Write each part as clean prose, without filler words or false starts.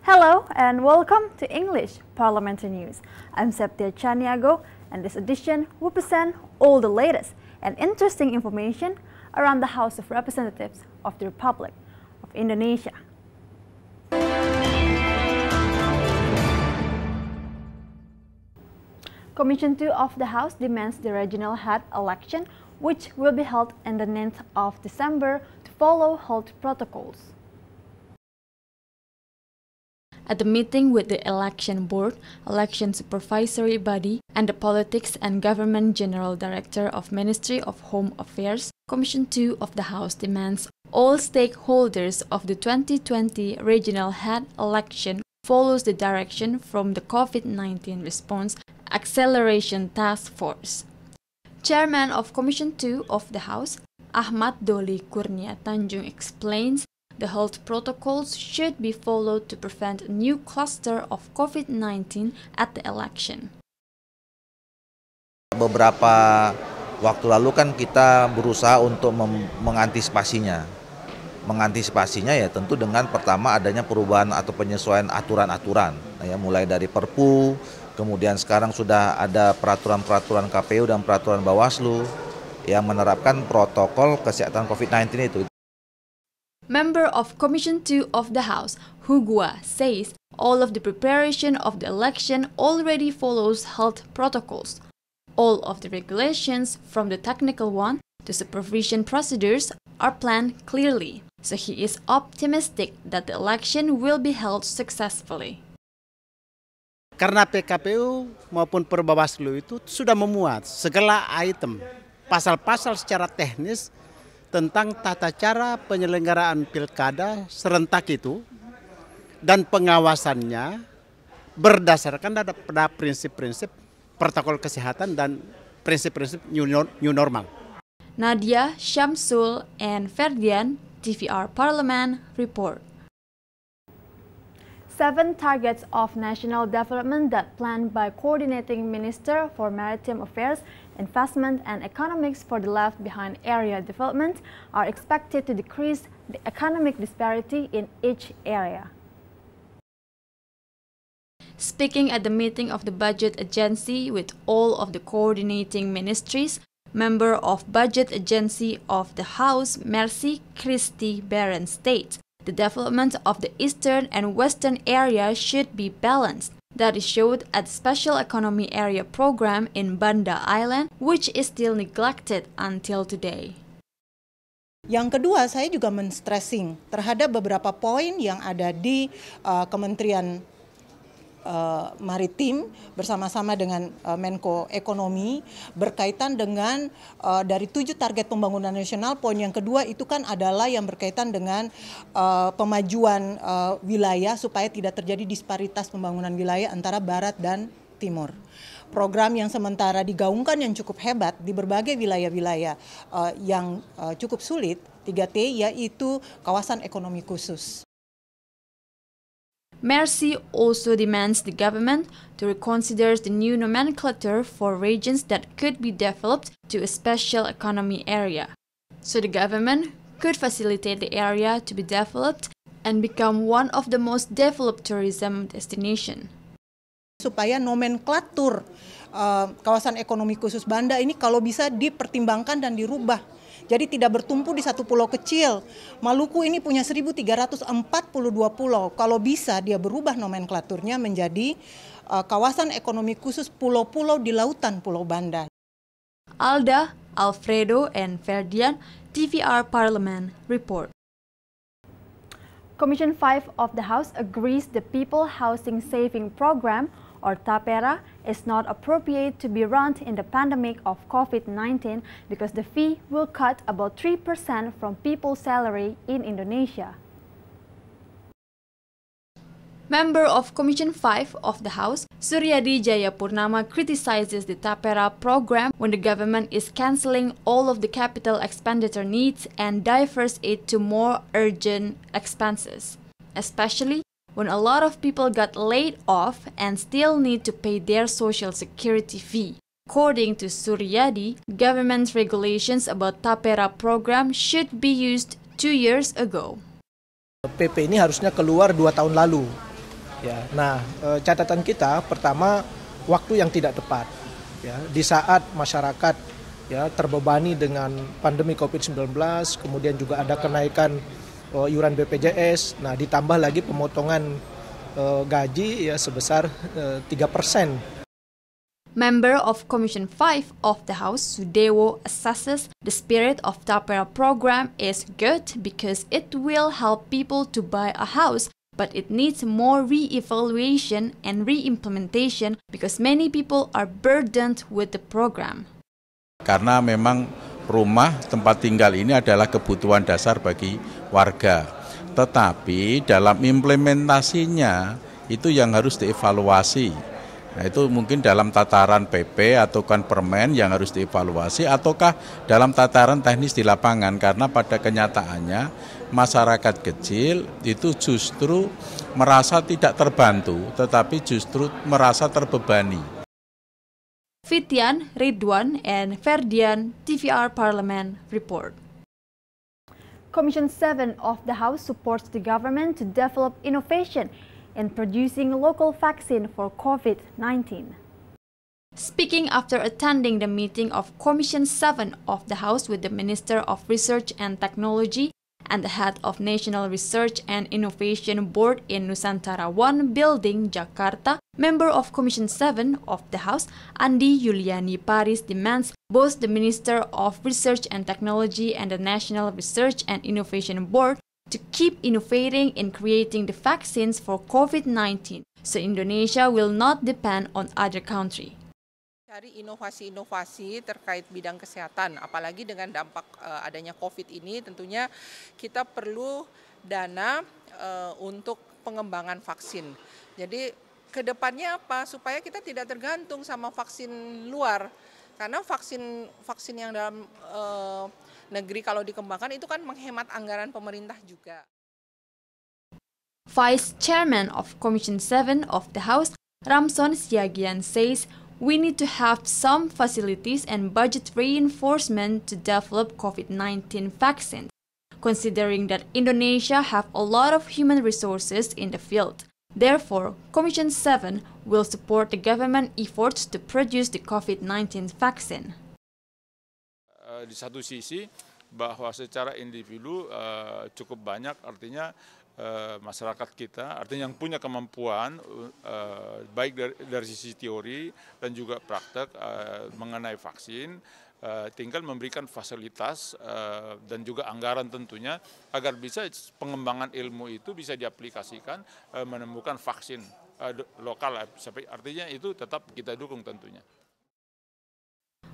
Hello and welcome to English Parliamentary News. I'm Septia Chaniago, and this edition will present all the latest and interesting information around the House of Representatives of the Republic of Indonesia. Commission 2 of the House demands the regional head election, which will be held on the 9th of December, to follow health protocols. At the meeting with the Election Board, Election Supervisory Body, and the Politics and Government General Director of Ministry of Home Affairs, Commission 2 of the House demands all stakeholders of the 2020 regional head election follows the direction from the COVID-19 Response Acceleration Task Force. Chairman of Commission 2 of the House, AHMAD DOLI KURNIA TANDJUNG, explains the health protocols should be followed to prevent a new cluster of COVID-19 at the election. Beberapa waktu lalu kan kita berusaha untuk mengantisipasinya. Mengantisipasinya ya tentu dengan pertama adanya perubahan atau penyesuaian aturan-aturan. Ya, mulai dari Perpu, kemudian sekarang sudah ada peraturan-peraturan KPU dan peraturan Bawaslu yang menerapkan protokol kesehatan COVID-19 itu. Member of Commission 2 of the House, HUGUA, says all of the preparation of the election already follows health protocols. All of the regulations, from the technical one to supervision procedures, are planned clearly, so he is optimistic that the election will be held successfully. Karena PKPU maupun Perbawaslu itu sudah memuat segala item, pasal-pasal secara teknis tentang tata cara penyelenggaraan pilkada serentak itu dan pengawasannya berdasarkan pada prinsip-prinsip protokol kesehatan dan prinsip-prinsip new normal. Nadia, Syamsul, and Ferdian, TVR Parliament report. 7 targets of national development that planned by Coordinating Minister for Maritime Affairs, Investment and Economics for the Left Behind Area Development are expected to decrease the economic disparity in each area. Speaking at the meeting of the Budget Agency with all of the coordinating ministries, member of Budget Agency of the House, CHRIESTY BARENDS, states the development of the eastern and western area should be balanced. That is showed at the Special Economy Area program in Banda Island, which is still neglected until today. Yang kedua, saya juga men-stressing terhadap beberapa poin yang ada di Kementerian Maritim bersama-sama dengan Menko Ekonomi berkaitan dengan dari 7 target pembangunan nasional. Poin yang kedua itu kan adalah yang berkaitan dengan pemajuan wilayah supaya tidak terjadi disparitas pembangunan wilayah antara barat dan timur. Program yang sementara digaungkan yang cukup hebat di berbagai wilayah-wilayah yang cukup sulit, 3T, yaitu kawasan ekonomi khusus. Mercy also demands the government to reconsider the new nomenclature for regions that could be developed to a special economy area, so the government could facilitate the area to be developed and become one of the most developed tourism destination. Supaya nomenklatur kawasan ekonomi khusus Banda ini kalau bisa dipertimbangkan dan dirubah. Jadi tidak bertumpu di satu pulau kecil. Maluku ini punya 1.342 pulau. Kalau bisa dia berubah nomenklaturnya menjadi kawasan ekonomi khusus pulau-pulau di lautan Pulau Banda. Alda, Alfredo, and Ferdian, TVR Parliament report. Commission 5 of the House agrees the People Housing Saving Program, or TAPERA, is not appropriate to be run in the pandemic of COVID-19 because the fee will cut about 3% from people's salary in Indonesia. Member of Commission 5 of the House, SURYADI PURNAMA, criticizes the TAPERA program when the government is canceling all of the capital expenditure needs and diverts it to more urgent expenses, especially when a lot of people got laid off and still need to pay their social security fee. According to SURYADI, government regulations about TAPERA program should be used 2 years ago. PP ini harusnya keluar 2 tahun lalu. Ya, nah catatan kita pertama waktu yang tidak tepat. Ya, di saat masyarakat ya terbebani dengan pandemi COVID-19, kemudian juga ada kenaikan iuran BPJS, nah ditambah lagi pemotongan gaji ya sebesar 3%. Member of Commission 5 of the House, SUDEWO, assesses the spirit of TAPERA program is good because it will help people to buy a house, but it needs more re-evaluation and re-implementation because many people are burdened with the program. Karena memang rumah tempat tinggal ini adalah kebutuhan dasar bagi warga. Tetapi dalam implementasinya itu yang harus dievaluasi. Nah, itu mungkin dalam tataran PP atau kan permen yang harus dievaluasi ataukah dalam tataran teknis di lapangan, karena pada kenyataannya masyarakat kecil itu justru merasa tidak terbantu tetapi justru merasa terbebani. Fitian, Ridwan, and Ferdian, TVR Parliament report. Commission 7 of the House supports the government to develop innovation in producing local vaccine for COVID-19. Speaking after attending the meeting of Commission 7 of the House with the Minister of Research and Technology and the head of National Research and Innovation Board in Nusantara 1 building, Jakarta, member of Commission 7 of the House, Andi Yuliani Paris, demands both the Minister of Research and Technology and the National Research and Innovation Board to keep innovating in creating the vaccines for COVID-19, so Indonesia will not depend on other countries. Cari inovasi-inovasi terkait bidang kesehatan, apalagi dengan dampak adanya COVID ini, tentunya kita perlu dana untuk pengembangan vaksin. Jadi kedepannya apa? Supaya kita tidak tergantung sama vaksin luar, karena vaksin yang dalam negeri kalau dikembangkan itu kan menghemat anggaran pemerintah juga. Vice Chairman of Commission 7 of the House, RAMSON SIAGIAN, says we need to have some facilities and budget reinforcement to develop COVID-19 vaccines, considering that Indonesia have a lot of human resources in the field. Therefore, Commission 7 will support the government efforts to produce the COVID-19 vaccine. Di satu sisi bahwa secara individu cukup banyak, artinya masyarakat kita, artinya yang punya kemampuan baik dari sisi teori dan juga praktek mengenai vaksin, tinggal memberikan fasilitas dan juga anggaran tentunya agar bisa pengembangan ilmu itu bisa diaplikasikan menemukan vaksin lokal, artinya itu tetap kita dukung tentunya.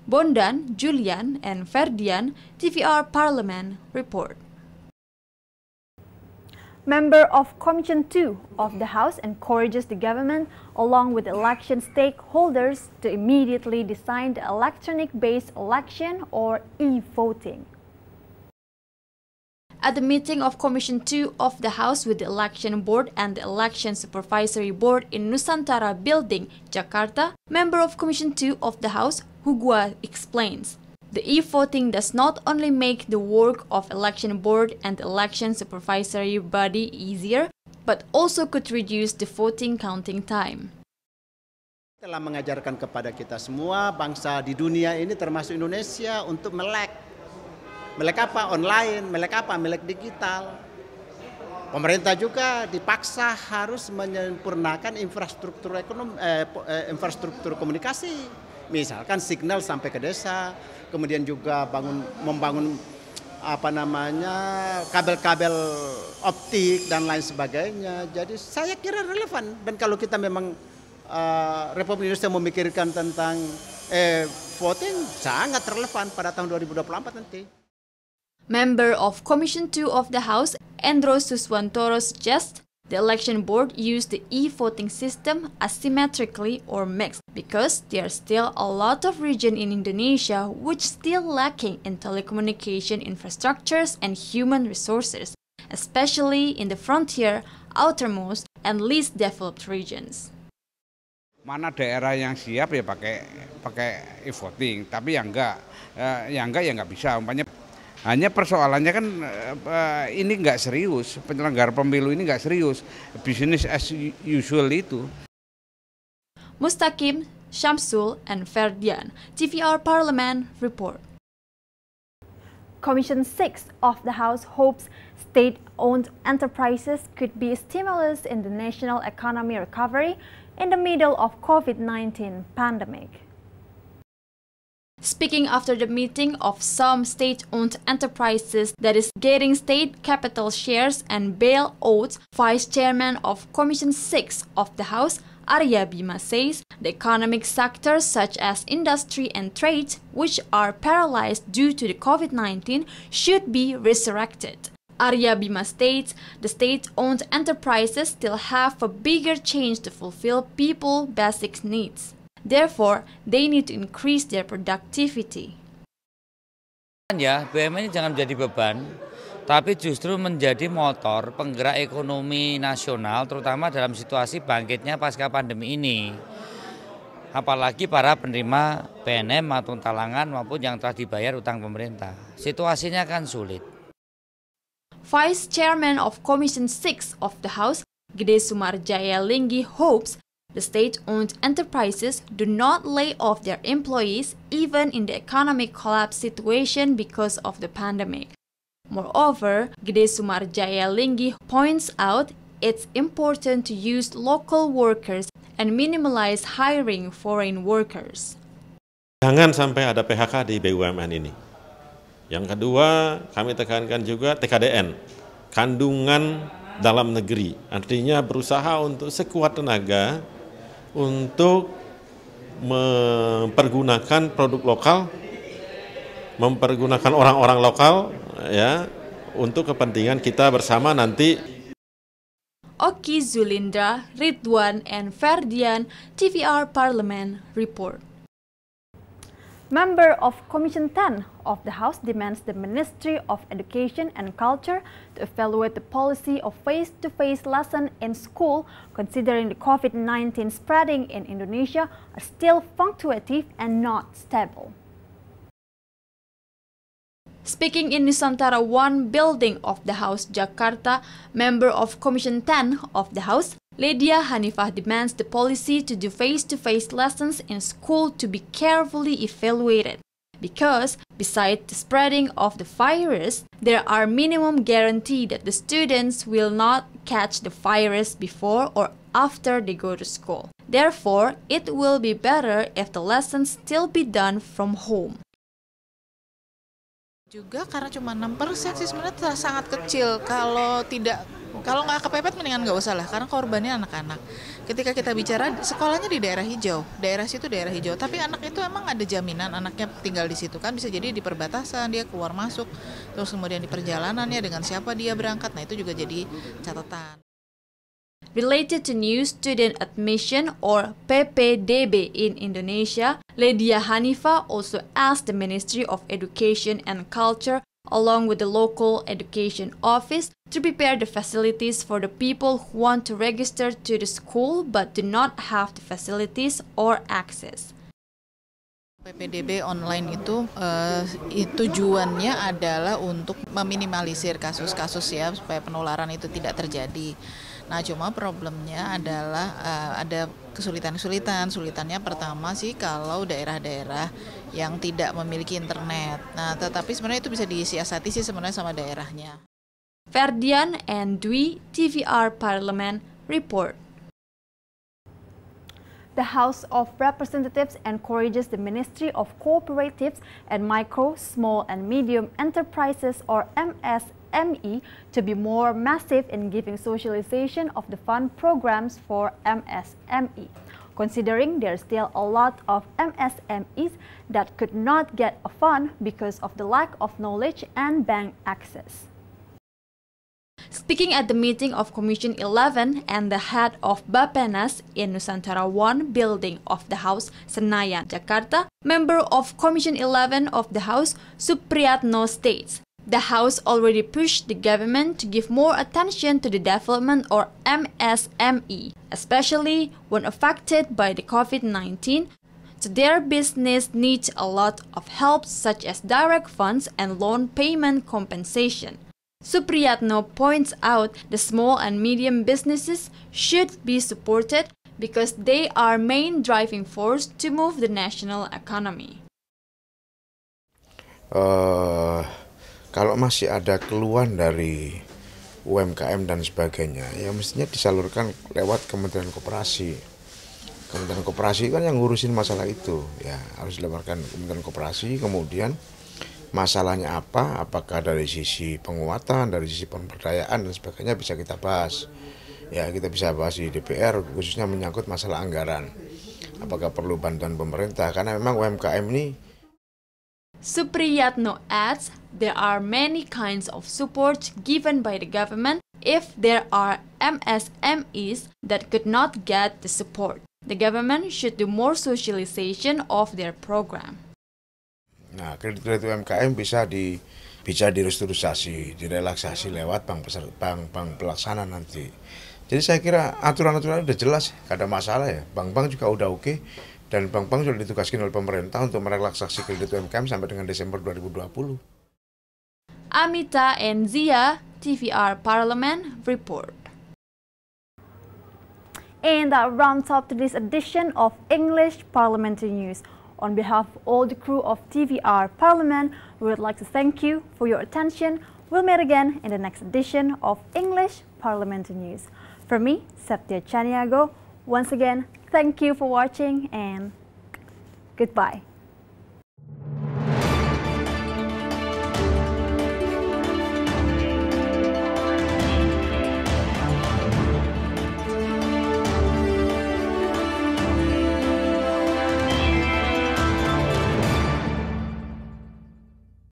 Bondan, Julian, and Ferdian, TVR Parliament report. Member of Commission 2 of the House encourages the government, along with election stakeholders, to immediately design the electronic-based election or e-voting. At the meeting of Commission 2 of the House with the Election Board and the Election Supervisory Board in Nusantara Building, Jakarta, member of Commission 2 of the House, HUGUA, explains. The e-voting does not only make the work of Election Board and the Election Supervisory Body easier, but also could reduce the voting counting time. Telah mengajarkan kepada kita semua bangsa di dunia ini termasuk Indonesia untuk melek. Melek apa? Online, melek apa? Melek digital. Pemerintah juga dipaksa harus menyempurnakan infrastruktur infrastruktur komunikasi. Misalkan signal sampai ke desa, kemudian juga membangun kabel-kabel optik dan lain sebagainya. Jadi saya kira relevan, dan kalau kita memang Republik Indonesia memikirkan tentang voting, sangat relevan pada tahun 2024 nanti. Member of Commission 2 of the House, Endro Suswantoro, suggests the election board use the e-voting system asymmetrically or mixed because there are still a lot of regions in Indonesia which still lacking in telecommunication infrastructures and human resources, especially in the frontier, outermost, and least developed regions. Mana daerah yang siap ya pakai e-voting, tapi yang enggak ya nggak bisa. Umpamanya Hanya persoalannya kan ini nggak serius, penyelenggara pemilu ini nggak serius, business as usual itu. Mustaqim, Syamsul, and Ferdian, TVR Parliament report. Commission 6 of the House hopes state-owned enterprises could be a stimulus in the national economy recovery in the middle of COVID-19 pandemic. Speaking after the meeting of some state-owned enterprises that is getting state capital shares and bailouts, Vice Chairman of Commission 6 of the House, Arya Bima, says the economic sectors such as industry and trade, which are paralyzed due to the COVID-19, should be resurrected. Arya Bima states the state-owned enterprises still have a bigger chance to fulfill people's basic needs. Therefore, they need to increase their productivity. Ya, BUMN ini jangan menjadi beban, tapi justru menjadi motor penggerak ekonomi nasional, terutama dalam situasi bangkitnya pasca pandemi ini. Apalagi para penerima PNM atau talangan maupun yang telah dibayar utang pemerintah. Situasinya kan sulit. Vice Chairman of Commission 6 of the House, Gede Sumarjaya Linggi, hopes the state-owned enterprises do not lay off their employees even in the economic collapse situation because of the pandemic. Moreover, Gede Sumarjaya Linggi points out it's important to use local workers and minimize hiring foreign workers. Jangan sampai ada PHK di BUMN ini. Yang kedua, kami tekankan juga TKDN, kandungan dalam negeri. Artinya berusaha untuk sekuat tenaga untuk mempergunakan produk lokal, mempergunakan orang-orang lokal ya untuk kepentingan kita bersama nanti. Oki Zulindra, Ridwan, and Ferdian, TVR Parliament report. Member of Commission 10 of the House demands the Ministry of Education and Culture to evaluate the policy of face-to-face lesson in school, considering the COVID-19 spreading in Indonesia are still fluctuative and not stable. Speaking in Nusantara 1 building of the House, Jakarta, member of Commission 10 of the House, Ledia Hanifah demands the policy to do face-to-face lessons in school to be carefully evaluated, because besides the spreading of the virus, there are minimum guarantee that the students will not catch the virus before or after they go to school. Therefore, it will be better if the lessons still be done from home. Juga karena cuma 6% sih sebenarnya sangat kecil. Kalau nggak kepepet mendingan nggak usah lah, karena korbannya anak-anak. Ketika kita bicara sekolahnya di daerah hijau, daerah situ daerah hijau, tapi anak itu emang ada jaminan anaknya tinggal di situ kan, bisa jadi di perbatasan dia keluar masuk, terus kemudian di perjalanannya dengan siapa dia berangkat, nah itu juga jadi catatan. Related to new student admission or F-PDIP in Indonesia, Ledia Hanifah also asked the Ministry of Education and Culture along with the local education office to prepare the facilities for the people who want to register to the school but do not have the facilities or access. PPDB online itu tujuannya adalah untuk meminimalisir kasus-kasus ya, supaya penularan itu tidak terjadi. Nah, cuma problemnya adalah ada kesulitan-kesulitan. Sulitannya pertama sih kalau daerah-daerah yang tidak memiliki internet. Nah, tetapi sebenarnya itu bisa disiasati sih sebenarnya sama daerahnya. Ferdian and Dwi, TVR Parliament report. The House of Representatives encourages the Ministry of Cooperatives and Micro, Small and Medium Enterprises or MSME to be more massive in giving socialization of the fund programs for MSME, considering there's still a lot of MSMEs that could not get a fund because of the lack of knowledge and bank access. Speaking at the meeting of Commission 11 and the head of Bappenas in Nusantara 1 building of the House, Senayan, Jakarta, member of Commission 11 of the House, Supriyatno states, the House already pushed the government to give more attention to the development or MSME, especially when affected by the COVID-19, So their business needs a lot of help such as direct funds and loan payment compensation. Supriyatno points out the small and medium businesses should be supported because they are main driving force to move the national economy. Kalau masih ada keluhan dari UMKM dan sebagainya, ya mestinya disalurkan lewat Kementerian Koperasi. Kementerian Koperasi kan yang ngurusin masalah itu, ya harus dilaporkan Kementerian Koperasi. Kemudian masalahnya apa? Apakah dari sisi penguatan, dari sisi pemberdayaan dan sebagainya bisa kita bahas. Ya kita bisa bahas di DPR khususnya menyangkut masalah anggaran. Apakah perlu bantuan pemerintah? Karena memang UMKM ini. Supriyatno adds there are many kinds of support given by the government if there are MSMEs that could not get the support. The government should do more socialization of their program. Nah, kredit UMKM bisa direstrukturisasi, direlaksasi lewat bank pelaksana nanti. Jadi saya kira aturan-aturan udah jelas, gak ada masalah ya. Bank-bank juga udah oke, dan bank-bank sudah ditugaskan oleh pemerintah untuk merelaksasi kredit UMKM sampai dengan Desember 2020. Amita and Zia, TVR Parliament Report. And that rounds up today's edition of English Parliamentary News. On behalf of all the crew of TVR Parliament, we would like to thank you for your attention. We'll meet again in the next edition of English Parliamentary News. From me, Septia Chaniago, once again, thank you for watching and goodbye.